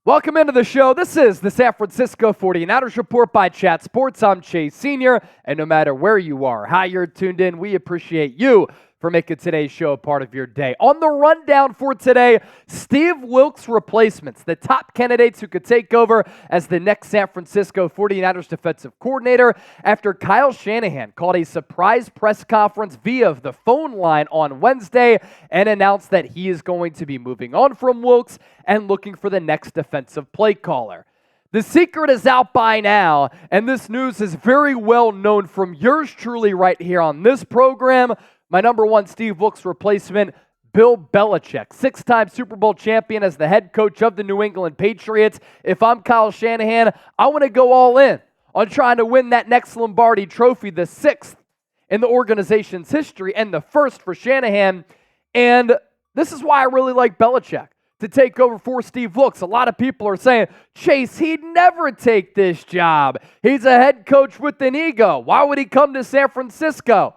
Welcome into the show. This is the San Francisco 49ers Report by Chat Sports. I'm Chase Sr., and no matter where you are, how you're tuned in, we appreciate you for making today's show a part of your day. On the rundown for today, Steve Wilks replacements, the top candidates who could take over as the next San Francisco 49ers defensive coordinator after Kyle Shanahan called a surprise press conference via the phone line on Wednesday and announced that he is going to be moving on from Wilks and looking for the next defensive play caller. The secret is out by now, and this news is very well known from yours truly right here on this program. My number one Steve Wilks replacement, Bill Belichick, six-time Super Bowl champion as the head coach of the New England Patriots. If I'm Kyle Shanahan, I want to go all in on trying to win that next Lombardi trophy, the sixth in the organization's history and the first for Shanahan. And this is why I really like Belichick to take over for Steve Wilks. A lot of people are saying, Chase, he'd never take this job. He's a head coach with an ego. Why would he come to San Francisco?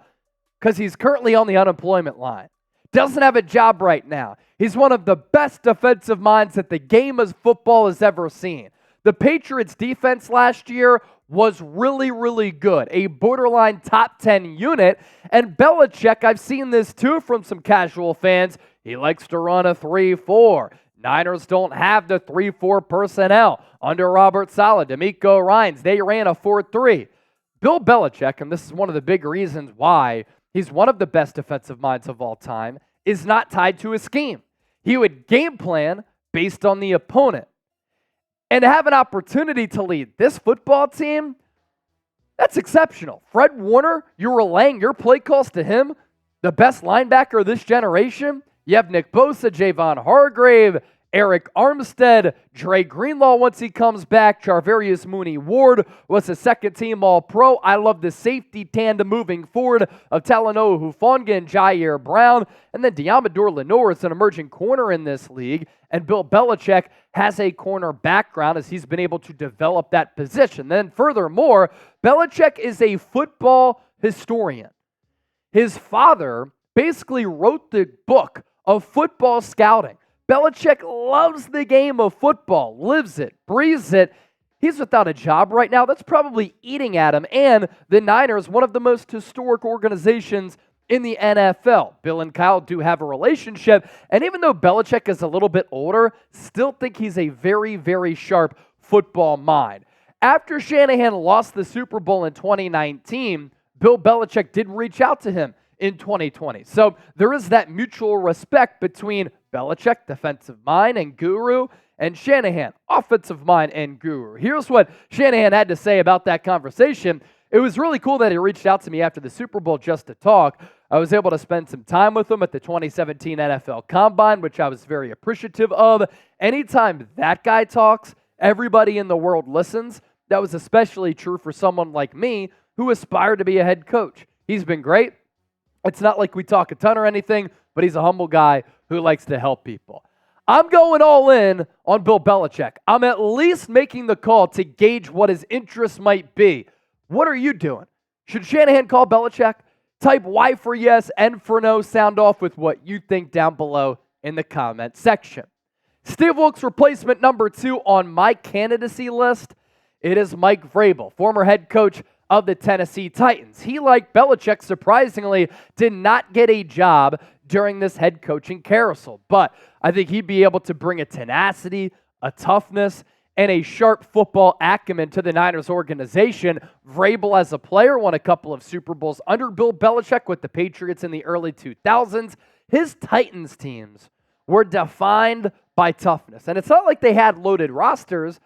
Because he's currently on the unemployment line. Doesn't have a job right now. He's one of the best defensive minds that the game of football has ever seen. The Patriots defense last year was really, really good. A borderline top 10 unit. And Belichick, I've seen this too from some casual fans. He likes to run a 3-4. Niners don't have the 3-4 personnel. Under Robert Saleh, D'Amico Ryans, they ran a 4-3. Bill Belichick, and this is one of the big reasons why he's one of the best defensive minds of all time, is not tied to a scheme. He would game plan based on the opponent. And to have an opportunity to lead this football team, that's exceptional. Fred Warner, you're relaying your play calls to him, the best linebacker of this generation. You have Nick Bosa, Javon Hargrave, Eric Armstead, Dre Greenlaw once he comes back, Charvarius Mooney-Ward was a second-team All-Pro. I love the safety tandem moving forward of Talanoa Hufanga and Jair Brown. And then Diamador Lenore is an emerging corner in this league. And Bill Belichick has a corner background as he's been able to develop that position. Then furthermore, Belichick is a football historian. His father basically wrote the book of football scouting. Belichick loves the game of football, lives it, breathes it. He's without a job right now. That's probably eating at him. And the Niners, one of the most historic organizations in the NFL. Bill and Kyle do have a relationship. And even though Belichick is a little bit older, still think he's a very, very sharp football mind. After Shanahan lost the Super Bowl in 2019, Bill Belichick did reach out to him in 2020. So there is that mutual respect between Belichick, defensive mind and guru, and Shanahan, offensive mind and guru. Here's what Shanahan had to say about that conversation. It was really cool that he reached out to me after the Super Bowl just to talk. I was able to spend some time with him at the 2017 NFL Combine, which I was very appreciative of. Anytime that guy talks, everybody in the world listens. That was especially true for someone like me who aspired to be a head coach. He's been great. It's not like we talk a ton or anything, but he's a humble guy who likes to help people. I'm going all in on Bill Belichick. I'm at least making the call to gauge what his interests might be. What are you doing? Should Shanahan call Belichick? Type Y for yes, N for no. Sound off with what you think down below in the comment section. Steve Wilks' replacement number 2 on my candidacy list, it is Mike Vrabel, former head coach of the Tennessee Titans. He, like Belichick, surprisingly, did not get a job during this head coaching carousel. But I think he'd be able to bring a tenacity, a toughness, and a sharp football acumen to the Niners organization. Vrabel, as a player, won a couple of Super Bowls under Bill Belichick with the Patriots in the early 2000s. His Titans teams were defined by toughness. And it's not like they had loaded rosters.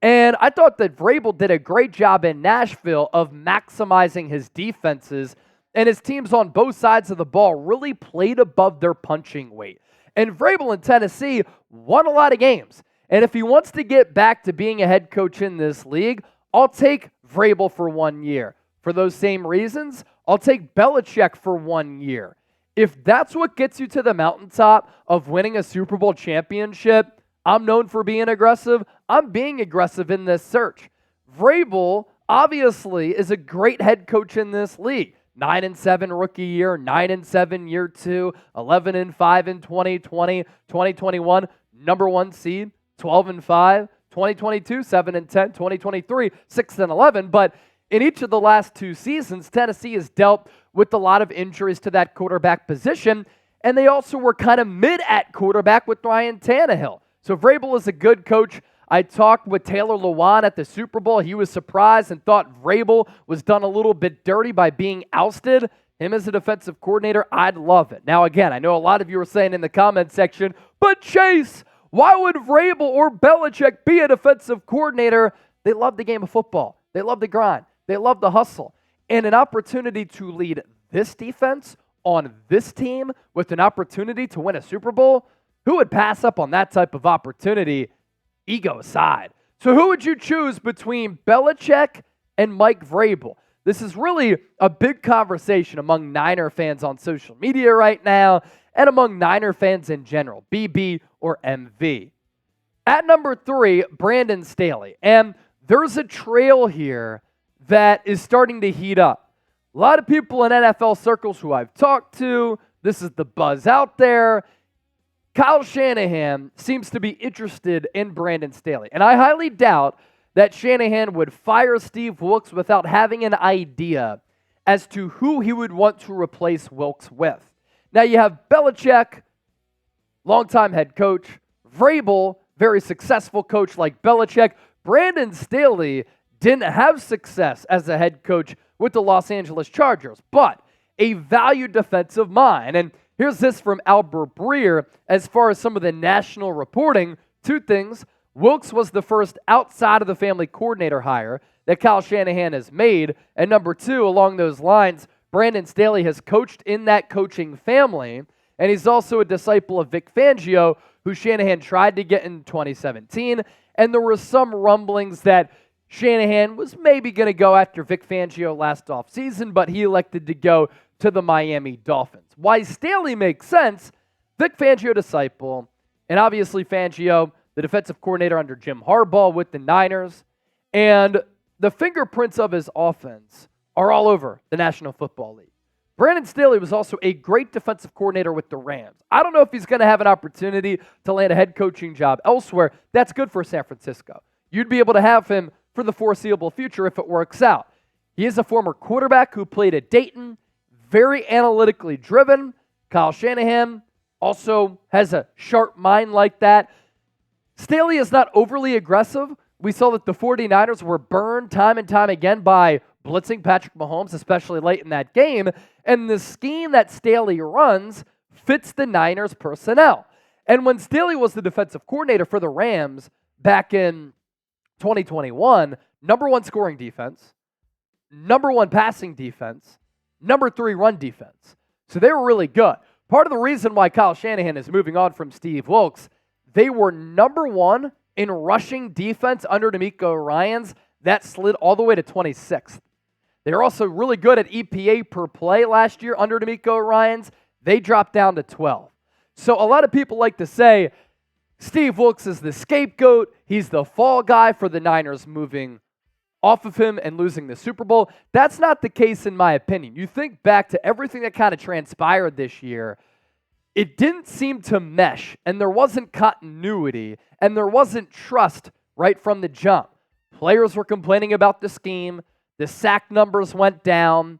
And I thought that Vrabel did a great job in Nashville of maximizing his defenses, and his teams on both sides of the ball really played above their punching weight. And Vrabel in Tennessee won a lot of games. And if he wants to get back to being a head coach in this league, I'll take Vrabel for 1 year. For those same reasons, I'll take Belichick for 1 year. If that's what gets you to the mountaintop of winning a Super Bowl championship, I'm known for being aggressive. I'm being aggressive in this search. Vrabel obviously is a great head coach in this league. 9-7 rookie year, 9-7 year 2, 11-5 in 2020, 2021, number 1 seed, 12-5, 2022, 7-10, 2023, 6-11. But in each of the last two seasons, Tennessee has dealt with a lot of injuries to that quarterback position, and they also were kind of mid at quarterback with Ryan Tannehill. So Vrabel is a good coach. I talked with Taylor Lewan at the Super Bowl. He was surprised and thought Vrabel was done a little bit dirty by being ousted. Him as a defensive coordinator, I'd love it. Now, again, I know a lot of you are saying in the comment section, but Chase, why would Vrabel or Belichick be a defensive coordinator? They love the game of football. They love the grind. They love the hustle. And an opportunity to lead this defense on this team with an opportunity to win a Super Bowl, who would pass up on that type of opportunity, ego aside? So who would you choose between Belichick and Mike Vrabel? This is really a big conversation among Niner fans on social media right now and among Niner fans in general, BB or MV. At number 3, Brandon Staley. And there's a trail here that is starting to heat up. A lot of people in NFL circles who I've talked to, this is the buzz out there. Kyle Shanahan seems to be interested in Brandon Staley. And I highly doubt that Shanahan would fire Steve Wilks without having an idea as to who he would want to replace Wilks with. Now you have Belichick, longtime head coach, Vrabel, very successful coach like Belichick. Brandon Staley didn't have success as a head coach with the Los Angeles Chargers, but a valued defensive mind. And here's this from Albert Breer as far as some of the national reporting. 2 things. Wilks was the first outside of the family coordinator hire that Kyle Shanahan has made. And number 2, along those lines, Brandon Staley has coached in that coaching family, and he's also a disciple of Vic Fangio, who Shanahan tried to get in 2017. And there were some rumblings that Shanahan was maybe going to go after Vic Fangio last offseason, but he elected to go to the Miami Dolphins. Why Staley makes sense, Vic Fangio disciple, and obviously Fangio, the defensive coordinator under Jim Harbaugh with the Niners, and the fingerprints of his offense are all over the National Football League. Brandon Staley was also a great defensive coordinator with the Rams. I don't know if he's going to have an opportunity to land a head coaching job elsewhere. That's good for San Francisco. You'd be able to have him for the foreseeable future if it works out. He is a former quarterback who played at Dayton, very analytically driven. Kyle Shanahan also has a sharp mind like that. Staley is not overly aggressive. We saw that the 49ers were burned time and time again by blitzing Patrick Mahomes, especially late in that game. And the scheme that Staley runs fits the Niners' personnel. And when Staley was the defensive coordinator for the Rams back in 2021, number 1 scoring defense, number 1 passing defense, number 3 run defense. So they were really good. Part of the reason why Kyle Shanahan is moving on from Steve Wilks, they were number 1 in rushing defense under DeMeco Ryans. That slid all the way to 26th. They were also really good at EPA per play last year under DeMeco Ryans. They dropped down to 12. So a lot of people like to say Steve Wilks is the scapegoat. He's the fall guy for the Niners moving off of him and losing the Super Bowl. That's not the case in my opinion. You think back to everything that kind of transpired this year, it didn't seem to mesh, and there wasn't continuity, and there wasn't trust right from the jump. Players were complaining about the scheme. The sack numbers went down.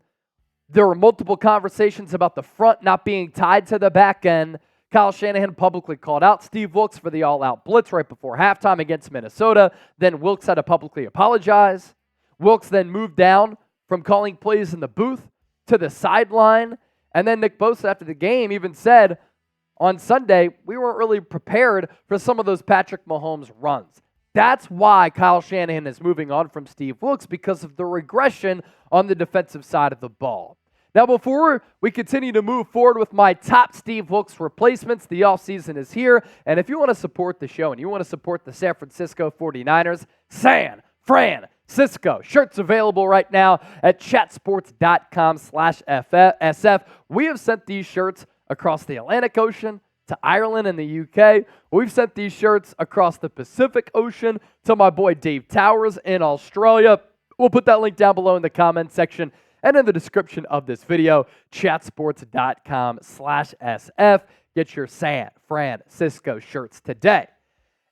There were multiple conversations about the front not being tied to the back end. Kyle Shanahan publicly called out Steve Wilks for the all-out blitz right before halftime against Minnesota. Then Wilks had to publicly apologize. Wilks then moved down from calling plays in the booth to the sideline. And then Nick Bosa after the game even said on Sunday, we weren't really prepared for some of those Patrick Mahomes runs. That's why Kyle Shanahan is moving on from Steve Wilks, because of the regression on the defensive side of the ball. Now, before we continue to move forward with my top Steve Wilks replacements, the offseason is here. And if you want to support the show and you want to support the San Francisco 49ers, San Francisco shirts available right now at chatsports.com/SF. We have sent these shirts across the Atlantic Ocean to Ireland and the UK. We've sent these shirts across the Pacific Ocean to my boy Dave Towers in Australia. We'll put that link down below in the comment section and in the description of this video, chatsports.com/SF. Get your San Francisco shirts today.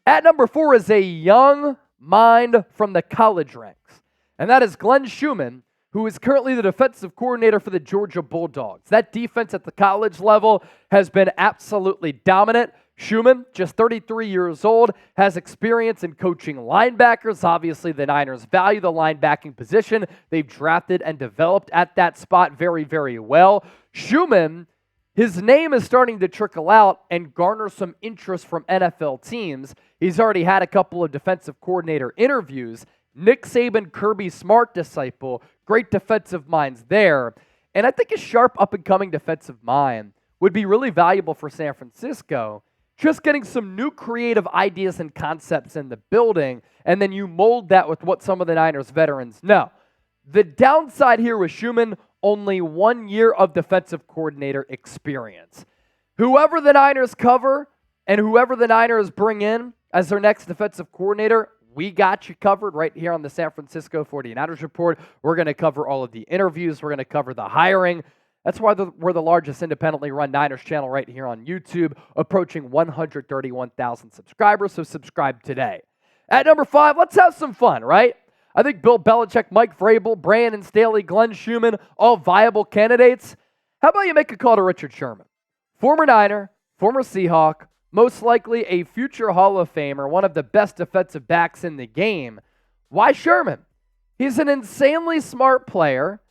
At number 4 is a young mind from the college ranks, and that is Glenn Schumann, who is currently the defensive coordinator for the Georgia Bulldogs. That defense at the college level has been absolutely dominant. Schumann, just 33 years old, has experience in coaching linebackers. Obviously, the Niners value the linebacking position. They've drafted and developed at that spot very, very well. Schumann, his name is starting to trickle out and garner some interest from NFL teams. He's already had a couple of defensive coordinator interviews. Nick Saban, Kirby Smart disciple, great defensive minds there. And I think a sharp up-and-coming defensive mind would be really valuable for San Francisco. Just getting some new creative ideas and concepts in the building, and then you mold that with what some of the Niners veterans know. The downside here with Schumann, only 1 year of defensive coordinator experience. Whoever the Niners cover and whoever the Niners bring in as their next defensive coordinator, we got you covered right here on the San Francisco 49ers Report. We're going to cover all of the interviews. We're going to cover the hiring. That's why we're the largest independently run Niners channel right here on YouTube, approaching 131,000 subscribers, so subscribe today. At number 5, let's have some fun, right? I think Bill Belichick, Mike Vrabel, Brandon Staley, Glenn Schumann, all viable candidates. How about you make a call to Richard Sherman? Former Niner, former Seahawk, most likely a future Hall of Famer, one of the best defensive backs in the game. Why Sherman? He's an insanely smart player,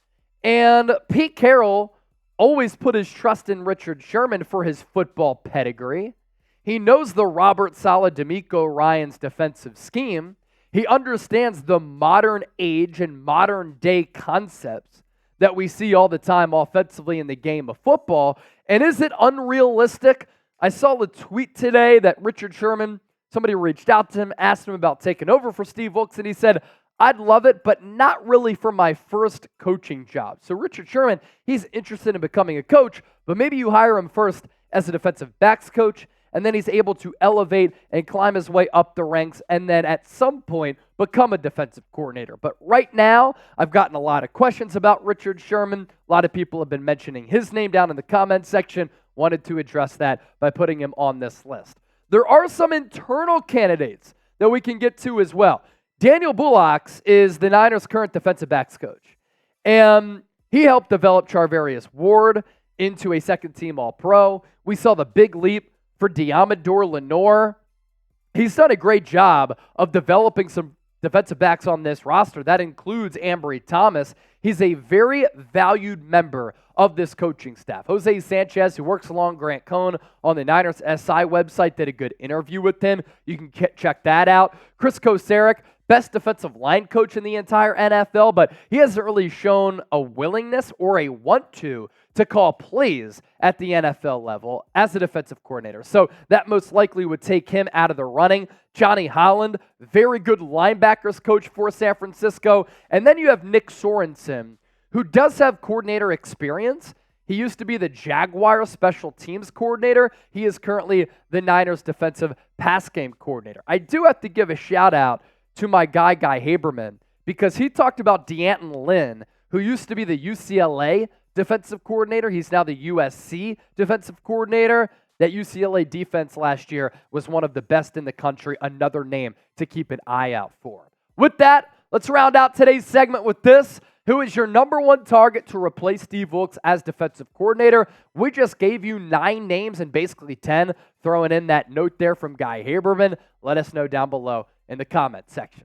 and Pete Carroll always put his trust in Richard Sherman for his football pedigree. He knows the Robert Saleh, DeMeco Ryans defensive scheme. He understands the modern age and modern day concepts that we see all the time offensively in the game of football. And is it unrealistic? I saw a tweet today that Richard Sherman, somebody reached out to him, asked him about taking over for Steve Wilks, and he said, I'd love it, but not really for my first coaching job. So Richard Sherman, he's interested in becoming a coach, but maybe you hire him first as a defensive backs coach, and then he's able to elevate and climb his way up the ranks, and then at some point become a defensive coordinator. But right now, I've gotten a lot of questions about Richard Sherman. A lot of people have been mentioning his name down in the comments section. Wanted to address that by putting him on this list. There are some internal candidates that we can get to as well. Daniel Bullocks is the Niners' current defensive backs coach, and he helped develop Charvarius Ward into a second-team All-Pro. We saw the big leap for Diamador Lenore. He's done a great job of developing some defensive backs on this roster. That includes Ambry Thomas. He's a very valued member of this coaching staff. Jose Sanchez, who works along Grant Cohn on the Niners SI website, did a good interview with him. You can check that out. Chris Kocurek, best defensive line coach in the entire NFL, but he hasn't really shown a willingness or a want to call plays at the NFL level as a defensive coordinator. So that most likely would take him out of the running. Johnny Holland, very good linebackers coach for San Francisco. And then you have Nick Sorensen, who does have coordinator experience. He used to be the Jaguars special teams coordinator. He is currently the Niners defensive pass game coordinator. I do have to give a shout out to my guy Haberman, because he talked about D'Anton Lynn, who used to be the UCLA defensive coordinator. He's now the USC defensive coordinator. That UCLA defense last year was one of the best in the country. Another name to keep an eye out for. With that, let's round out today's segment with this. Who is your number one target to replace Steve Wilks as defensive coordinator? We just gave you 9 names and basically 10, throwing in that note there from Guy Haberman. Let us know down below in the comment section.